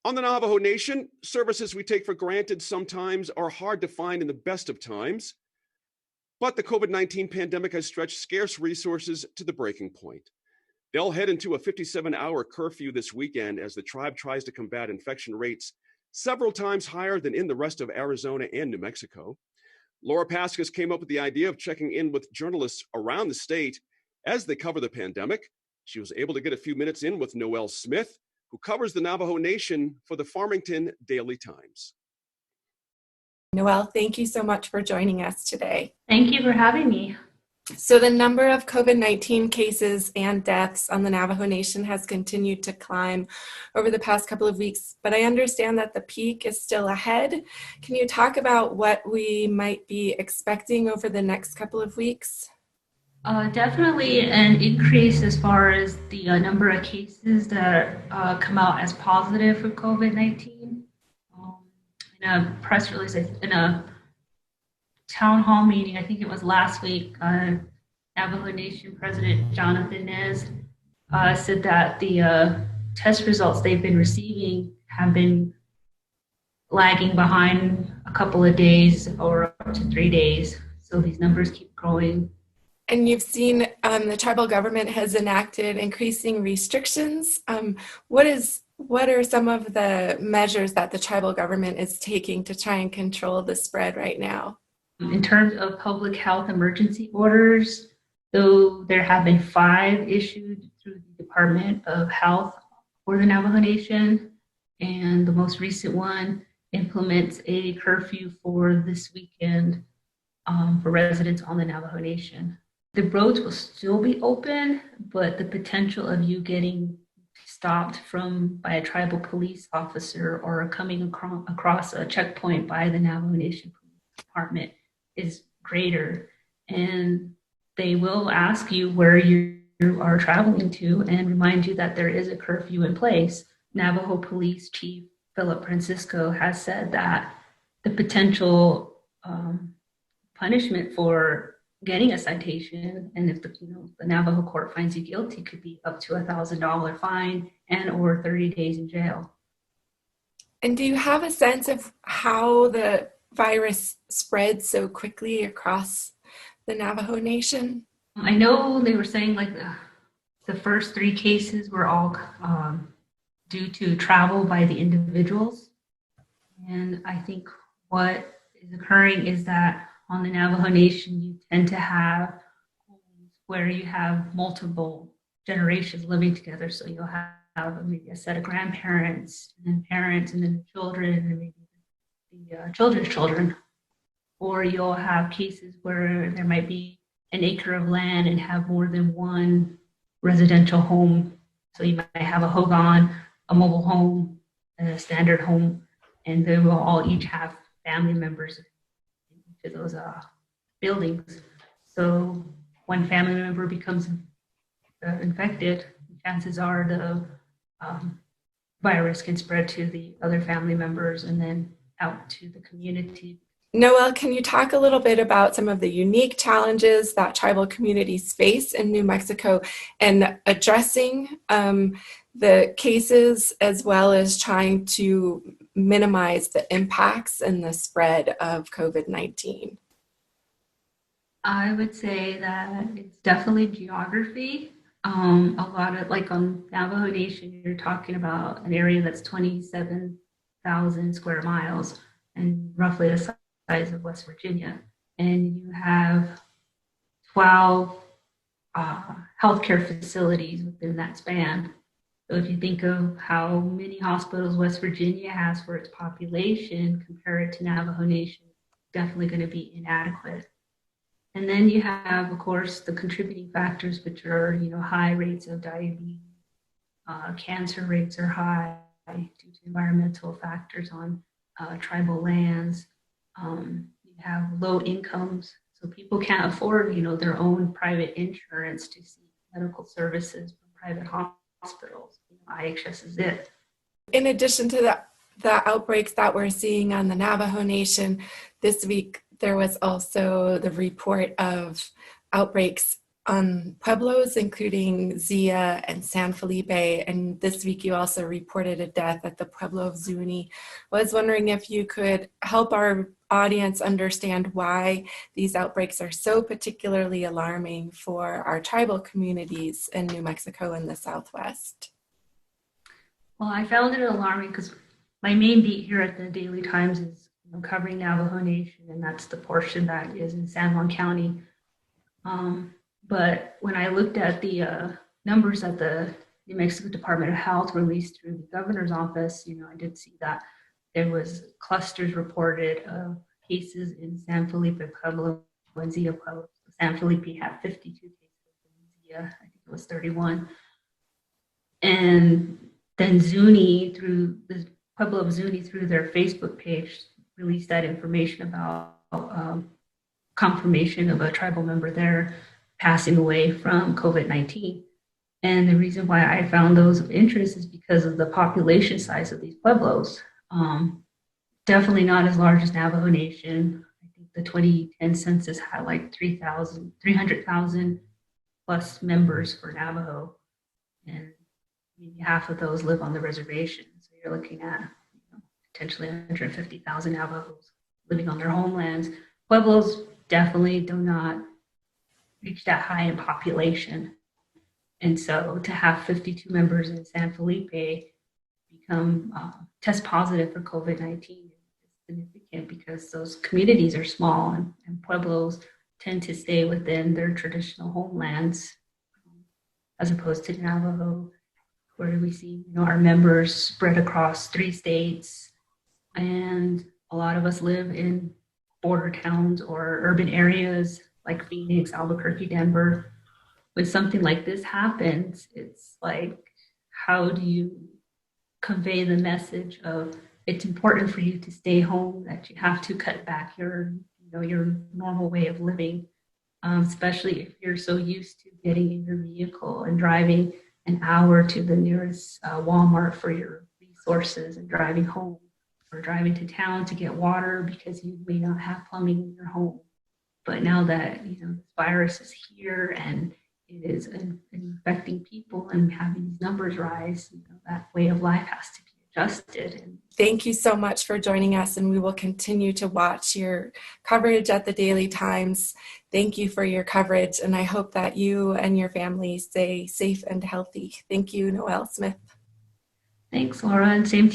On the Navajo Nation, services we take for granted sometimes are hard to find in the best of times. But the COVID-19 pandemic has stretched scarce resources to the breaking point. They'll head into a 57-hour curfew this weekend as the tribe tries to combat infection rates several times higher than in the rest of Arizona and New Mexico. Laura Paskus came up with the idea of checking in with journalists around the state as they cover the pandemic. She was able to get a few minutes in with Noelle Smith, who covers the Navajo Nation for the Farmington Daily Times. Noelle, thank you so much for joining us today. Thank you for having me. So the number of COVID-19 cases and deaths on the Navajo Nation has continued to climb over the past couple of weeks, but I understand that the peak is still ahead. Can you talk about what we might be expecting over the next couple of weeks? Definitely an increase as far as the number of cases that come out as positive for COVID-19. In a press release, in a town hall meeting, I think it was last week, Navajo Nation President Jonathan Nez said that the test results they've been receiving have been lagging behind a couple of days or up to 3 days. So these numbers keep growing. And you've seen the tribal government has enacted increasing restrictions. What are some of the measures that the tribal government is taking to try and control the spread right now? In terms of public health emergency orders, though there have been 5 issued through the Department of Health for the Navajo Nation, and the most recent one implements a curfew for this weekend for residents on the Navajo Nation. The roads will still be open, but the potential of you getting stopped by a tribal police officer or coming across a checkpoint by the Navajo Nation Police Department is greater. And they will ask you where you are traveling to and remind you that there is a curfew in place. Navajo Police Chief Philip Francisco has said that the potential punishment for getting a citation, and if the Navajo court finds you guilty, could be up to $1,000 fine and or 30 days in jail. And do you have a sense of how the virus spread so quickly across the Navajo Nation? I know they were saying like the first 3 cases were all due to travel by the individuals. And I think what is occurring is that on the Navajo Nation, you tend to have homes where you have multiple generations living together. So you'll have maybe a set of grandparents, and then parents, and then the children, and maybe the children's children. Or you'll have cases where there might be an acre of land and have more than one residential home. So you might have a hogan, a mobile home, and a standard home, and they will all each have family members to those buildings. So one family member becomes infected, chances are the virus can spread to the other family members and then out to the community. Noelle, can you talk a little bit about some of the unique challenges that tribal communities face in New Mexico and addressing the cases, as well as trying to minimize the impacts and the spread of COVID-19? I would say that it's definitely geography. A lot of, like on Navajo Nation, you're talking about an area that's 27,000 square miles and roughly the size of West Virginia. And you have 12 healthcare facilities within that span. So if you think of how many hospitals West Virginia has for its population compared to Navajo Nation, it's definitely going to be inadequate. And then you have, of course, the contributing factors, which are, high rates of diabetes, cancer rates are high due to environmental factors on tribal lands. You have low incomes, so people can't afford, their own private insurance to seek medical services from private hospitals. IHS is it. In addition to the outbreaks that we're seeing on the Navajo Nation this week, there was also the report of outbreaks on pueblos, including Zia and San Felipe. And this week you also reported a death at the Pueblo of Zuni. I was wondering if you could help our audience understand why these outbreaks are so particularly alarming for our tribal communities in New Mexico and the Southwest. Well, I found it alarming because my main beat here at the Daily Times is covering Navajo Nation, and that's the portion that is in San Juan County. But when I looked at the numbers that the New Mexico Department of Health released through the governor's office, I did see that there was clusters reported of cases in San Felipe Pueblo and Zia Pueblo. San Felipe had 52 cases, and Zia, I think it was 31. And then Zuni, through the Pueblo of Zuni, through their Facebook page, released that information about confirmation of a tribal member there passing away from COVID-19. And the reason why I found those of interest is because of the population size of these pueblos. Definitely not as large as Navajo Nation. I think the 2010 census had like 300,000 plus members for Navajo. And maybe half of those live on the reservation. So you're looking at potentially 150,000 Navajos living on their homelands. Pueblos definitely do not reach that high in population. And so to have 52 members in San Felipe become test positive for COVID-19 is significant because those communities are small and pueblos tend to stay within their traditional homelands as opposed to Navajo, where we see our members spread across 3 states, and a lot of us live in border towns or urban areas like Phoenix, Albuquerque, Denver. When something like this happens, it's like, how do you convey the message of it's important for you to stay home, that you have to cut back your normal way of living, especially if you're so used to getting in your vehicle and driving an hour to the nearest Walmart for your resources and driving home, or driving to town to get water because you may not have plumbing in your home. But now that this virus is here and it is infecting people and having these numbers rise, that way of life has to be adjusted. And thank you so much for joining us, and we will continue to watch your coverage at the Daily Times. Thank you for your coverage, and I hope that you and your family stay safe and healthy. Thank you, Noelle Smith. Thanks, Laura, and same to you.